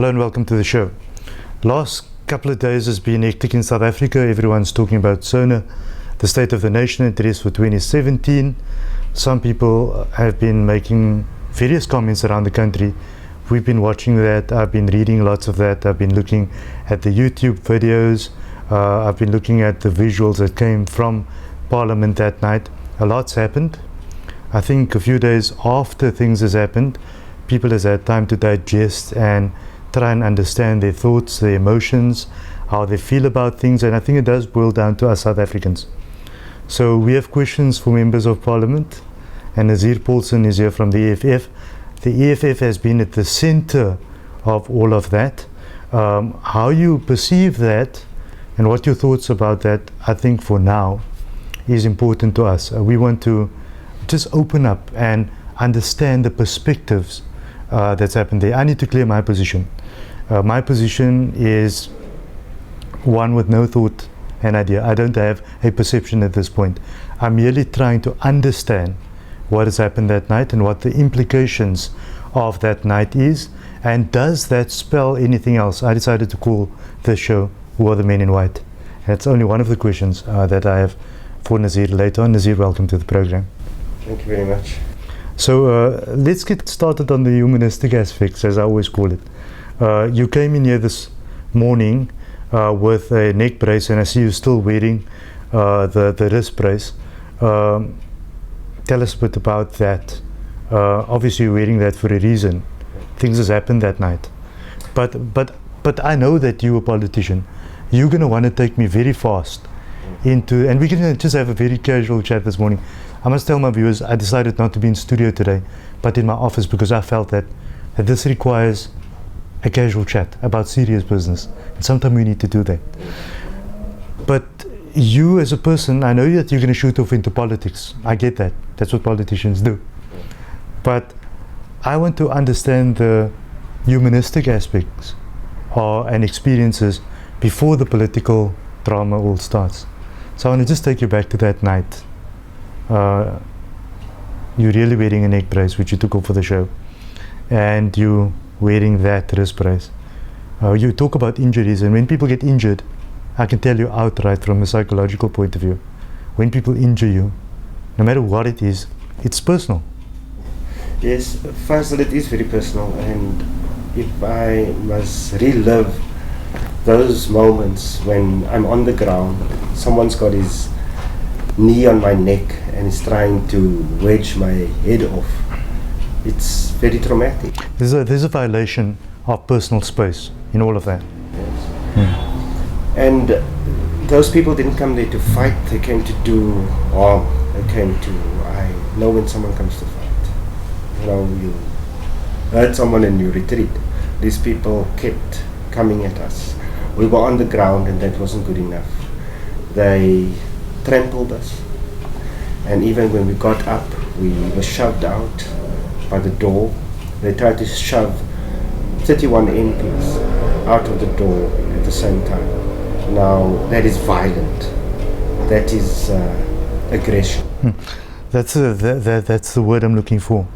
Hello and welcome to the show. Last couple of days has been hectic in South Africa. Everyone's talking about SONA, the state of the nation address for 2017. Some people have been making various comments around the country. We've been watching that. I've been reading lots of that. I've been looking at the YouTube videos. I've been looking at the visuals that came from Parliament that night. A lot's happened. I think a few days after things has happened, people has had time to digest and try and understand their thoughts, their emotions, how they feel about things, and I think it does boil down to us South Africans. So we have questions for members of Parliament, and Nazier Paulsen is here from the EFF. The EFF has been at the center of all of that. How you perceive that and what your thoughts about that, I think for now, is important to us. We want to just open up and understand the perspectives that's happened there. I need to clear my position. My position is one with no thought and idea. I don't have a perception at this point. I'm merely trying to understand what has happened that night and what the implications of that night is, and does that spell anything else? I decided to call this show Who Are the Men in White? That's only one of the questions that I have for Nazier later on. Nazier, welcome to the program. Thank you very much. So let's get started on the humanistic aspects, as I always call it. You came in here this morning with a neck brace, and I see you still wearing the wrist brace. Tell us a bit about that. Obviously you're wearing that for a reason. Things has happened that night. But I know that you're a politician. You're going to want to take me very fast into, and we're going to just have a very casual chat this morning. I must tell my viewers, I decided not to be in studio today, but in my office, because I felt that this requires a casual chat about serious business. And sometimes we need to do that. But you as a person, I know that you're going to shoot off into politics. I get that. That's what politicians do. But I want to understand the humanistic aspects and experiences before the political drama all starts. So I want to just take you back to that night. You're really wearing a neck brace, which you took off for the show, and you wearing that wrist brace. You talk about injuries, and when people get injured, I can tell you outright from a psychological point of view, when people injure you, no matter what it is, it's personal. Yes, Faizal, it is very personal, and if I must relive those moments when I'm on the ground, someone's got his knee on my neck and is trying to wedge my head off, it's very traumatic. There's a violation of personal space in all of that. Yes. And those people didn't come there to fight, they came to do harm. I know when someone comes to fight, you hurt someone and you retreat. These people kept coming at us. We were on the ground and that wasn't good enough. They trampled us, and even when we got up, we were shoved out by the door. They tried to shove 31 MPs out of the door at the same time. Now that is violent. That is aggression. That's the word I'm looking for.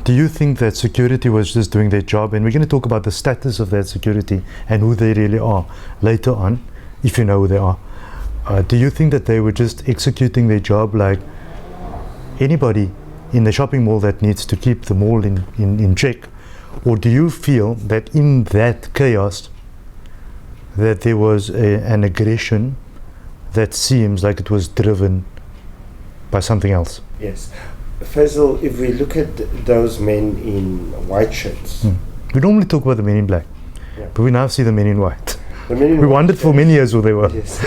Do you think that security was just doing their job? And we're going to talk about the status of that security and who they really are later on, if you know who they are. Do you think that they were just executing their job like anybody in the shopping mall that needs to keep the mall in check? Or do you feel that in that chaos that there was an aggression that seems like it was driven by something else? Yes. Faizal, if we look at those men in white shirts. We normally talk about the men in black, but we now see the men in white. We wondered for many years who they were. Yes.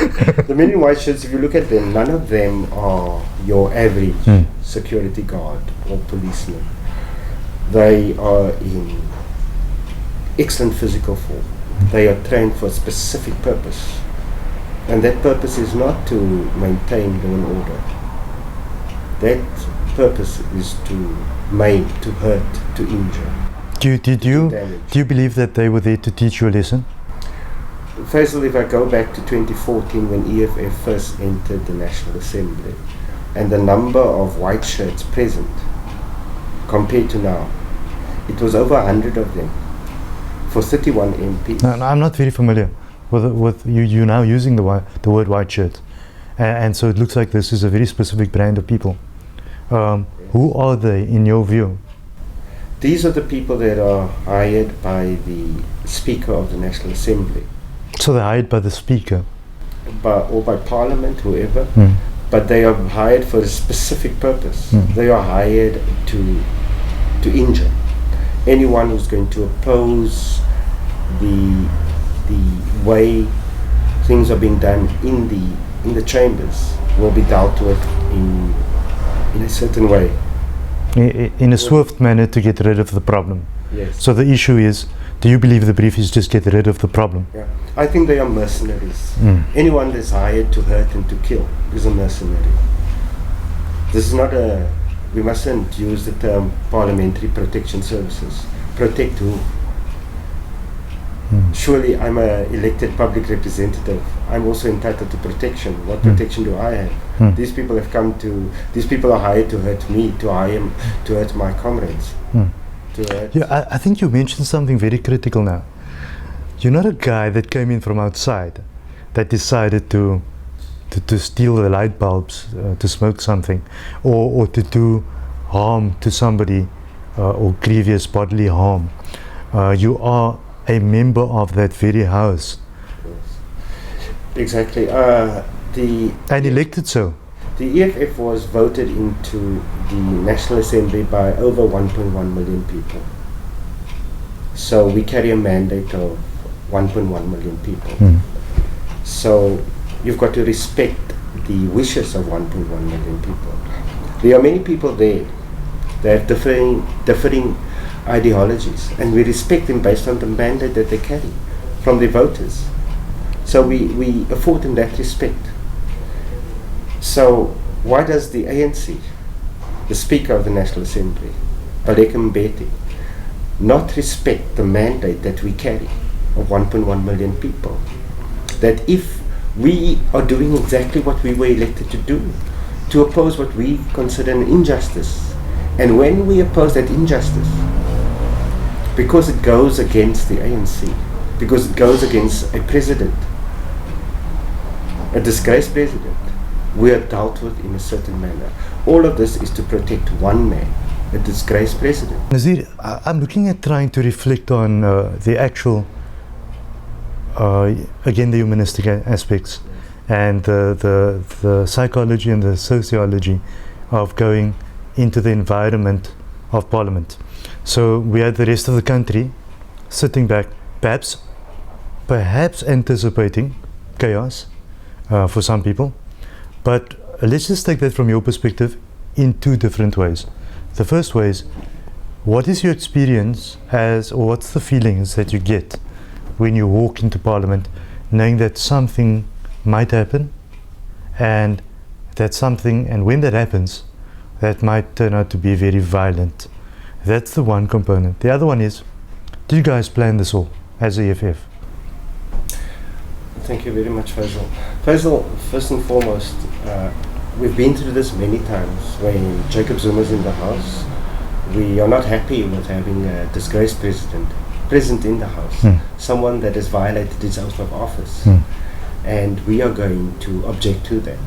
The men in white shirts, if you look at them, none of them are your average security guard or policeman. They are in excellent physical form. They are trained for a specific purpose. And that purpose is not to maintain law and order. That purpose is to maim, to hurt, to injure. Do you believe that they were there to teach you a lesson? Faizal, if I go back to 2014 when EFF first entered the National Assembly, and the number of white shirts present compared to now, it was over 100 of them. for 31 MPs. No, I'm not very familiar with you now using the word white shirt, and so it looks like this is a very specific brand of people. Who are they in your view? These are the people that are hired by the Speaker of the National Assembly. So they're hired by the Speaker? Or by Parliament, whoever. Mm. But they are hired for a specific purpose. Mm. They are hired to injure anyone who's going to oppose the way things are being done in the chambers will be dealt with in a certain way. In a swift manner to get rid of the problem. Yes. So the issue is, do you believe the brief is just get rid of the problem? Yeah. I think they are mercenaries. Mm. Anyone that's hired to hurt and to kill is a mercenary. This is not we mustn't use the term parliamentary protection services. Protect who? Mm. Surely I'm an elected public representative. I'm also entitled to protection. What protection do I have? Mm. These people are hired to hurt me, to hurt my comrades. Mm. To Yeah, I think you mentioned something very critical now. You're not a guy that came in from outside that decided to steal the light bulbs, to smoke something, or to do harm to somebody, or grievous bodily harm. You are a member of that very house. Exactly. And elected so. The EFF was voted into the National Assembly by over 1.1 million people. So we carry a mandate of 1.1 million people. Mm. So you've got to respect the wishes of 1.1 million people. There are many people there that have differing ideologies, and we respect them based on the mandate that they carry from their voters. So we afford them that respect. So why does the ANC, the Speaker of the National Assembly, Baleka Mbete, not respect the mandate that we carry of 1.1 million people? That if we are doing exactly what we were elected to do, to oppose what we consider an injustice, and when we oppose that injustice, because it goes against the ANC, because it goes against a president, a disgraced president, we are dealt with in a certain manner. All of this is to protect one man, a disgraced president. Nazier, I'm looking at trying to reflect on the actual, again, the humanistic aspects and the psychology and the sociology of going into the environment of Parliament. So we had the rest of the country sitting back, perhaps anticipating chaos for some people. But let's just take that from your perspective in two different ways. The first way is, what is your experience or what's the feelings that you get when you walk into Parliament knowing that something might happen, and when that happens, that might turn out to be very violent? That's the one component. The other one is, do you guys plan this all as EFF? Thank you very much, Faizal. Faizal, first and foremost, we've been through this many times. When Jacob Zuma is in the House, we are not happy with having a disgraced president present in the House, someone that has violated his oath of office. And we are going to object to that.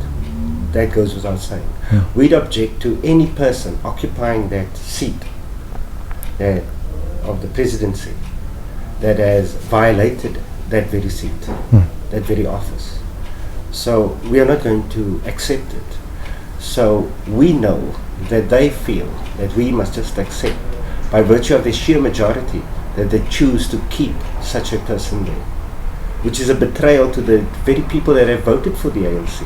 That goes without saying. We'd object to any person occupying that seat of the presidency that has violated that very seat, that very office. So we are not going to accept it. So we know that they feel that we must just accept, by virtue of the sheer majority, that they choose to keep such a person there, which is a betrayal to the very people that have voted for the ANC.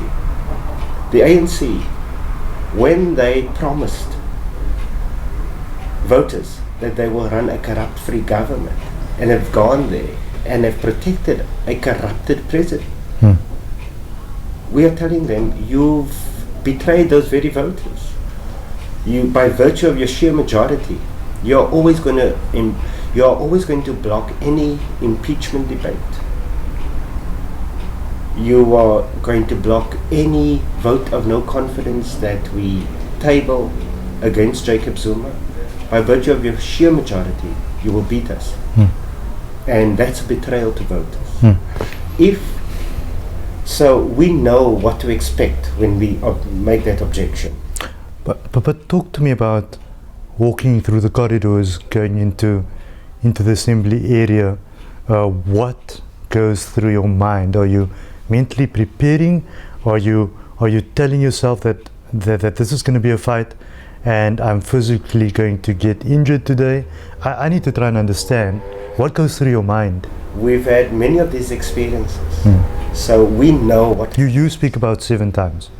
The ANC, when they promised voters that they will run a corrupt-free government, and have gone there and have protected a corrupted president, we are telling them, you've betrayed those very voters. You, by virtue of your sheer majority, you're always going to block any impeachment debate. You are going to block any vote of no confidence that we table against Jacob Zuma. By virtue of your sheer majority, you will beat us. and that's a betrayal to voters. If so, we know what to expect when we make that objection. But talk to me about walking through the corridors, going into the assembly area. What goes through your mind? Are you mentally preparing? Are you telling yourself that this is going to be a fight, and I'm physically going to get injured today? I need to try and understand what goes through your mind. We've had many of these experiences, so we know what. You speak about 7 times.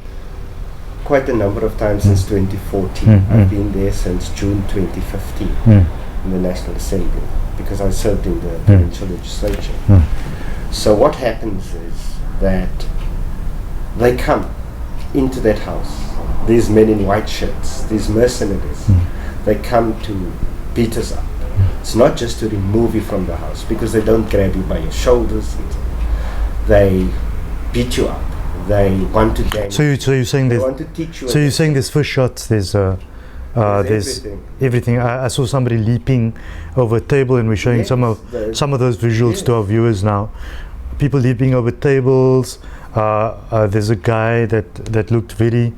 Quite a number of times since 2014. I've been there since June 2015 in the National Assembly, because I served in the provincial legislature. So what happens is that they come into that house, these men in white shirts, these mercenaries, they come to beat us up. It's not just to remove you from the house, because they don't grab you by your shoulders, they beat you up, they want to damage. So you're saying they there's, want to teach you. so you're saying there's first shots, there's everything. I saw somebody leaping over a table, and we're showing some of those visuals to our viewers now. People leaping over tables. There's a guy that looked very.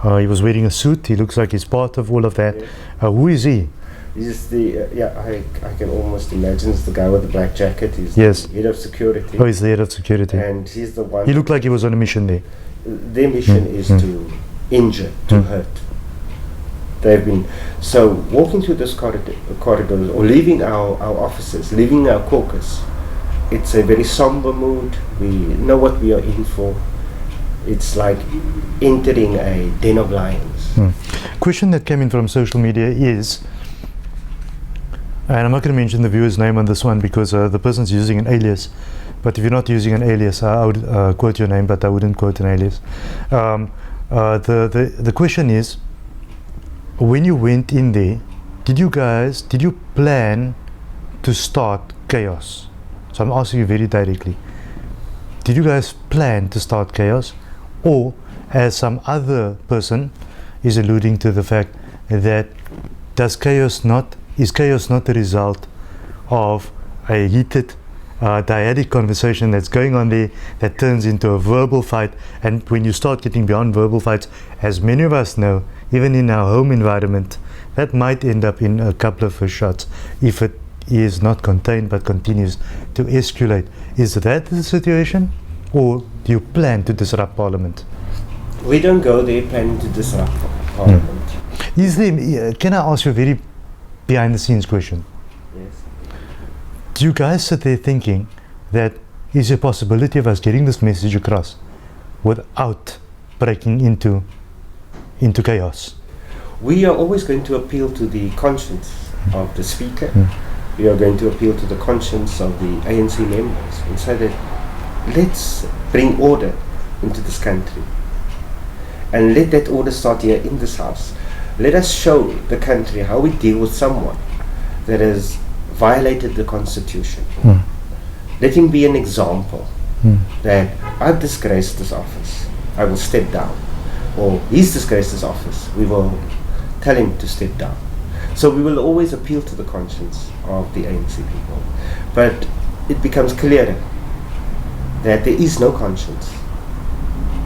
He was wearing a suit. He looks like he's part of all of that. Who is he? He's the I can almost imagine it's the guy with the black jacket. He's the head of security. Oh, he's the head of security. And he's the one. He looked like he was on a mission there. Their mission is to injure, to hurt. They've been walking through this corridors or leaving our offices, leaving our caucus. It's a very somber mood. We know what we are in for. It's like entering a den of lions. Question that came in from social media is, and I'm not going to mention the viewer's name on this one because the person's using an alias, but if you're not using an alias, I would quote your name, but I wouldn't quote an alias. The question is, when you went in there, did you plan to start chaos? So I'm asking you very directly. Did you guys plan to start chaos? Or, as some other person is alluding to the fact that is chaos not the result of a heated dyadic conversation that's going on there that turns into a verbal fight? And when you start getting beyond verbal fights, as many of us know, even in our home environment, that might end up in a couple of first shots if it is not contained but continues to escalate. Is that the situation, or do you plan to disrupt Parliament? We don't go there planning to disrupt Parliament. Is there, can I ask you a very behind the scenes question? Yes. Do you guys sit there thinking that is a possibility of us getting this message across without breaking into chaos? We are always going to appeal to the conscience of the speaker. We are going to appeal to the conscience of the ANC members and say that let's bring order into this country, and let that order start here in this house. Let us show the country how we deal with someone that has violated the Constitution. Let him be an example that I've disgraced this office, I will step down, or he's disgraced his office, we will tell him to step down. So we will always appeal to the conscience of the ANC people. But it becomes clearer that there is no conscience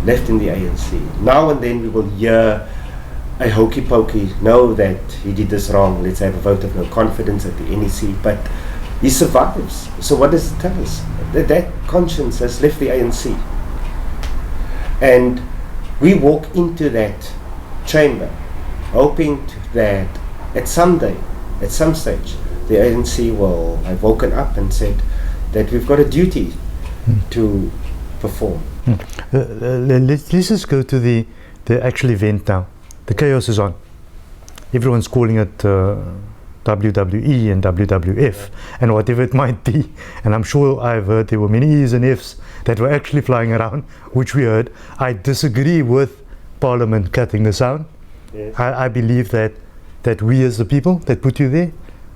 left in the ANC. Now and then we will hear a hokey pokey, know that he did this wrong, let's have a vote of no confidence at the NEC, but he survives. So what does it tell us? That conscience has left the ANC. And we walk into that chamber hoping that at some stage, the ANC will have woken up and said that we've got a duty to perform. Let's just go to the actual event now. The chaos is on. Everyone's calling it WWE and WWF and whatever it might be. And I'm sure I've heard there were many E's and F's that were actually flying around, which we heard. I disagree with Parliament cutting the sound. Yes. I believe that we as the people that put you there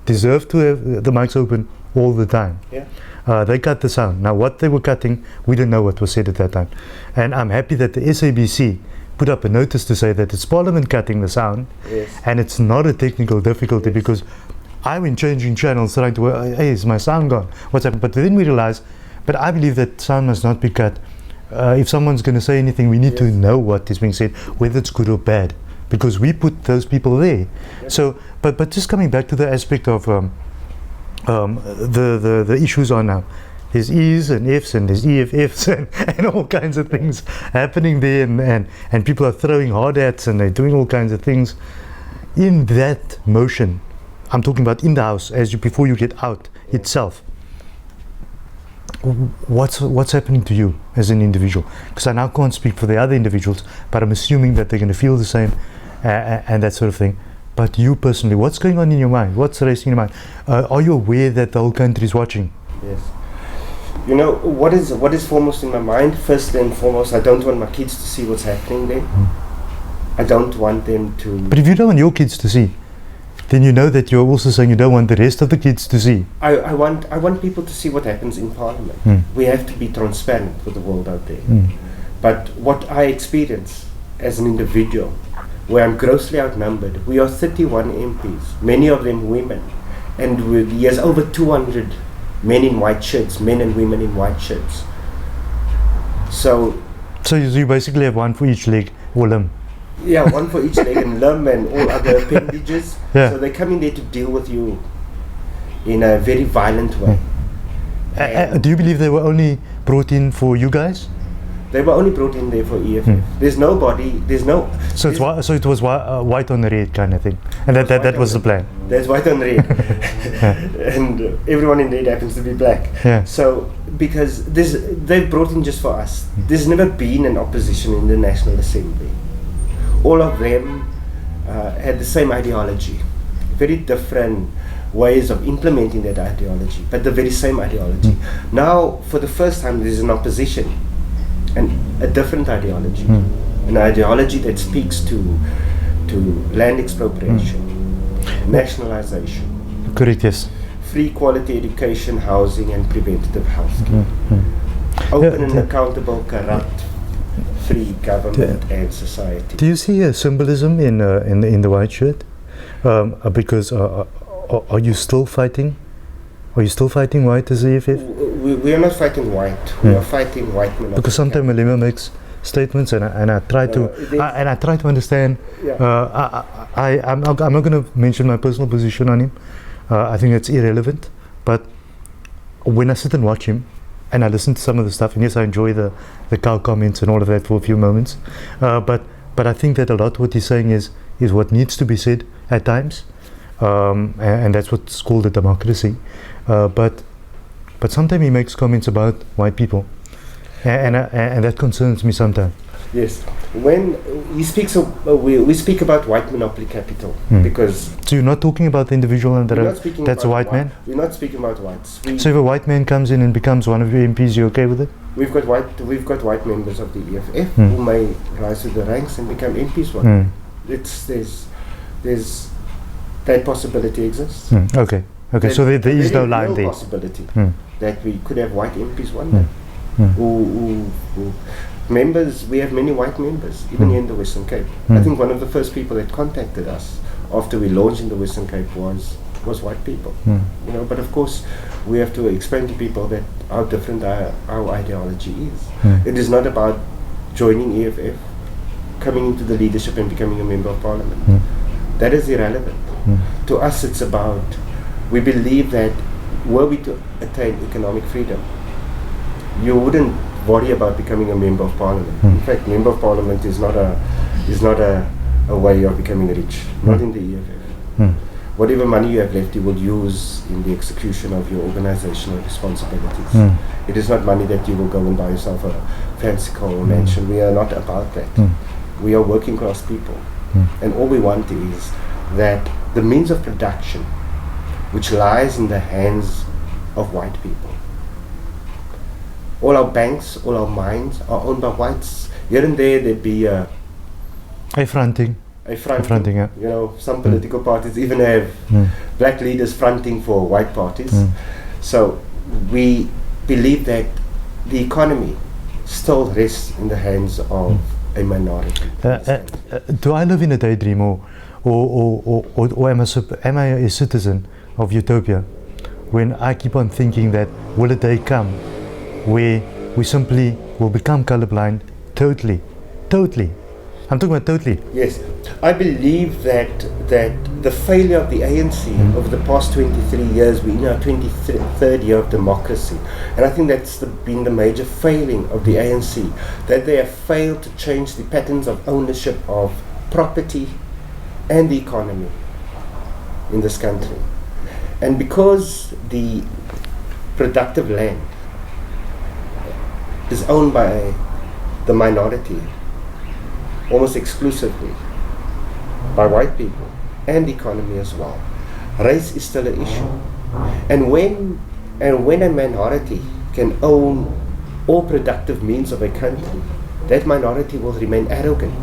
deserve to have the mics open all the time. Yeah. They cut the sound. Now what they were cutting, we don't know what was said at that time. And I'm happy that the SABC put up a notice to say that it's Parliament cutting the sound. Yes. And it's not a technical difficulty, because I went changing channels, trying to, hey, is my sound gone? What's happened? But then we realized, but I believe that sound must not be cut. If someone's going to say anything, we need to know what is being said, whether it's good or bad, because we put those people there. Yes. So, but just coming back to the aspect of the issues are now. There's E's and F's and there's EFFs and all kinds of things happening there, and people are throwing hard hats and they're doing all kinds of things. In that motion, I'm talking about in the house, before you get out itself, what's happening to you as an individual? Because I now can't speak for the other individuals, but I'm assuming that they're going to feel the same and that sort of thing. But you personally, what's going on in your mind? What's racing in your mind? Are you aware that the whole country is watching? Yes. You know, what is foremost in my mind, first and foremost, I don't want my kids to see what's happening there. I don't want them to... But if you don't want your kids to see, then you know that you're also saying you don't want the rest of the kids to see. I want people to see what happens in Parliament. We have to be transparent with the world out there. But what I experience as an individual, where I'm grossly outnumbered, we are 31 MPs, many of them women, and there's over 200 men in white shirts, men and women in white shirts. So you basically have one for each leg or limb. Yeah, one for each leg and limb and all other appendages. Yeah. So they come in there to deal with you in a very violent way. Do you believe they were only brought in for you guys? They were only brought in there for EFF. There's nobody, there's no... So it was white on the red kind of thing, and that was the plan. There's white on red, and everyone in red happens to be black. Yeah. So because they've brought in just for us. There's never been an opposition in the National Assembly. All of them had the same ideology, very different ways of implementing that ideology, but the very same ideology. Now, for the first time, there's an opposition, and a different ideology, an ideology that speaks to land expropriation, nationalization, correct, yes, free quality education, housing, and preventative health care, open and accountable, corrupt, free government and society. Do you see a symbolism in the white shirt? Because are you still fighting? Are you still fighting white as the EFF? We are not fighting white. We are fighting white men. Because sometimes Malema makes statements, and I try to understand. Yeah. I'm not going to mention my personal position on him. I think it's irrelevant. But when I sit and watch him, and I listen to some of the stuff, and yes, I enjoy the cow comments and all of that for a few moments. But I think that a lot of what he's saying is what needs to be said at times, and that's what's called a democracy. But sometimes he makes comments about white people, and that concerns me sometimes. Yes, when he speaks of, we speak about white monopoly capital, because... So you're not talking about the individual and that's a white man? We're not speaking about whites. So if a white man comes in and becomes one of your MPs, you're okay with it? We've got white members of the EFF who may rise to the ranks and become MPs one. There's that possibility exists. Okay, so there is no line there. Possibility that we could have white MPs one day. Who members, we have many white members, even here in the Western Cape. I think one of the first people that contacted us after we launched in the Western Cape was white people. You know, but of course we have to explain to people that how different our ideology is. It is not about joining EFF, coming into the leadership and becoming a member of Parliament. That is irrelevant. To us it's about, we believe that were we to attain economic freedom, you wouldn't worry about becoming a member of Parliament. In fact, member of Parliament is not a way of becoming rich, not in the EFF. Whatever money you have left, you will use in the execution of your organizational responsibilities. It is not money that you will go and buy yourself a fancy car or mansion. We are not about that. We are working class people, and all we want is that the means of production, which lies in the hands of white people. All our banks, all our mines are owned by whites. Here and there'd be a fronting. Yeah. You know, some political parties even have black leaders fronting for white parties. So we believe that the economy still rests in the hands of a minority. Do I live in a daydream, or am I a citizen of utopia when I keep on thinking that will a day come where we simply will become colorblind totally. I'm talking about totally. Yes, I believe that the failure of the ANC over the past 23 years, we're in our 23rd year of democracy, and I think that's been the major failing of the ANC, that they have failed to change the patterns of ownership of property and the economy in this country. And because the productive land is owned by the minority, almost exclusively by white people, and the economy as well, race is still an issue. And when a minority can own all productive means of a country, that minority will remain arrogant.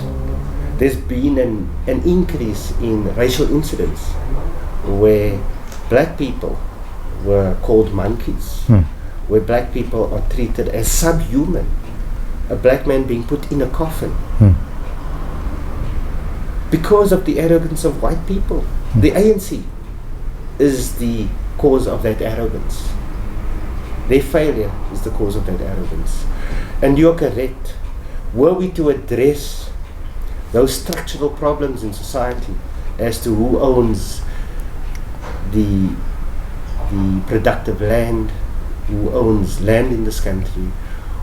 There's been an increase in racial incidents where black people were called monkeys, where black people are treated as subhuman, a black man being put in a coffin. Because of the arrogance of white people. The ANC is the cause of that arrogance. Their failure is the cause of that arrogance. And you're correct. Were we to address those structural problems in society as to who owns the productive land, who owns land in this country,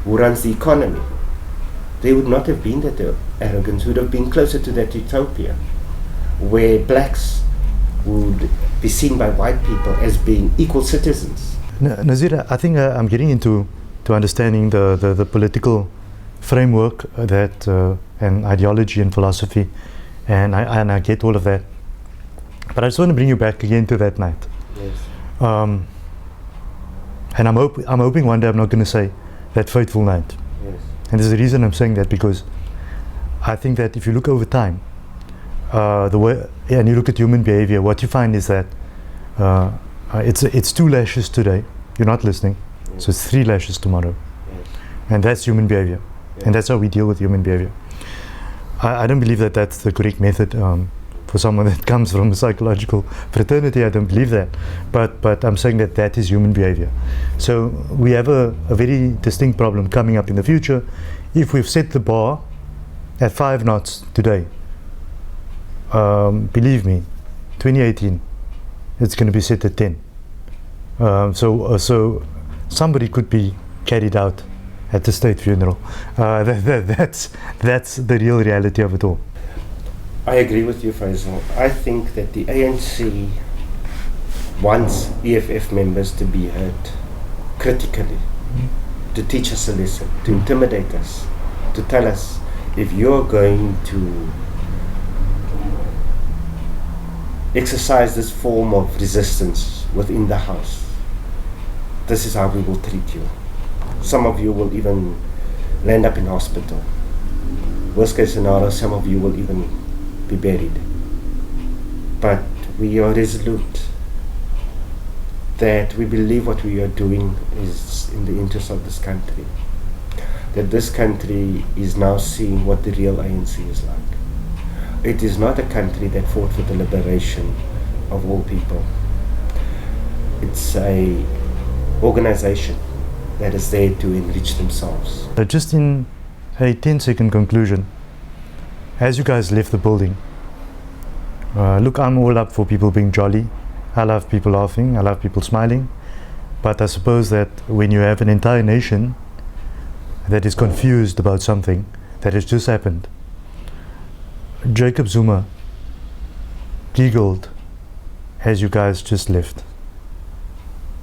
who runs the economy, there would not have been that arrogance. Would have been closer to that utopia where blacks would be seen by white people as being equal citizens. Nazier, I think I'm getting into understanding the political framework that and ideology and philosophy, and I get all of that. But I just want to bring you back again to that night. Yes. And I'm hoping one day I'm not going to say that fateful night. Yes. And there's a reason I'm saying that, because I think that if you look over time, the way, and you look at human behavior, what you find is that it's 2 lashes today. You're not listening, so it's 3 lashes tomorrow, and that's human behavior, and that's how we deal with human behavior. I don't believe that that's the correct method for someone that comes from a psychological fraternity. I don't believe that, but I'm saying that that is human behavior. So we have a very distinct problem coming up in the future. If we've set the bar at 5 knots today, believe me, 2018, it's going to be set at 10. So somebody could be carried out at the state funeral. That's the real reality of it all. I agree with you, Faizal. I think that the ANC wants EFF members to be heard critically, to teach us a lesson, to intimidate us, to tell us, if you're going to exercise this form of resistance within the house, this is how we will treat you. Some of you will even land up in hospital. Worst case scenario, some of you will even be buried. But we are resolute that we believe what we are doing is in the interest of this country. That this country is now seeing what the real ANC is like. It is not a country that fought for the liberation of all people. It's a organization that is there to enrich themselves. But just in a 10-second conclusion, as you guys left the building, look, I'm all up for people being jolly. I love people laughing, I love people smiling. But I suppose that when you have an entire nation that is confused about something that has just happened, Jacob Zuma giggled as you guys just left.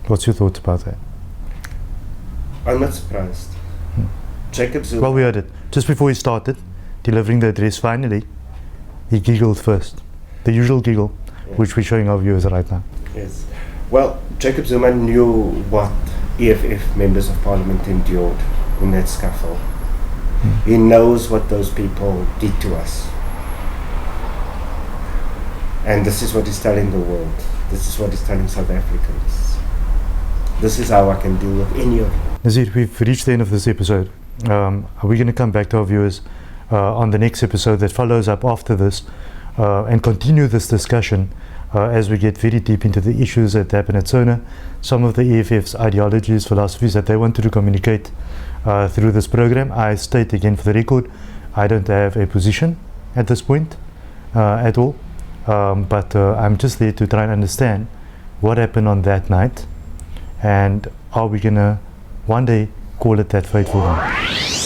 What's your thoughts about that? I'm not surprised. Jacob Zuma. Well, we heard it just before he started delivering the address. Finally, he giggled first, the usual giggle, which we're showing our viewers right now. Yes. Well, Jacob Zuma knew what EFF members of parliament endured in that scuffle. He knows what those people did to us. And this is what he's telling the world. This is what he's telling South Africans. This is how I can deal with any of you. Nazier, we've reached the end of this episode. Are we going to come back to our viewers on the next episode that follows up after this and continue this discussion as we get very deep into the issues that happen at SONA, some of the EFF's ideologies, philosophies that they wanted to communicate through this program. I state again for the record, I don't have a position at this point at all, but I'm just there to try and understand what happened on that night, and are we gonna one day call it that fateful one.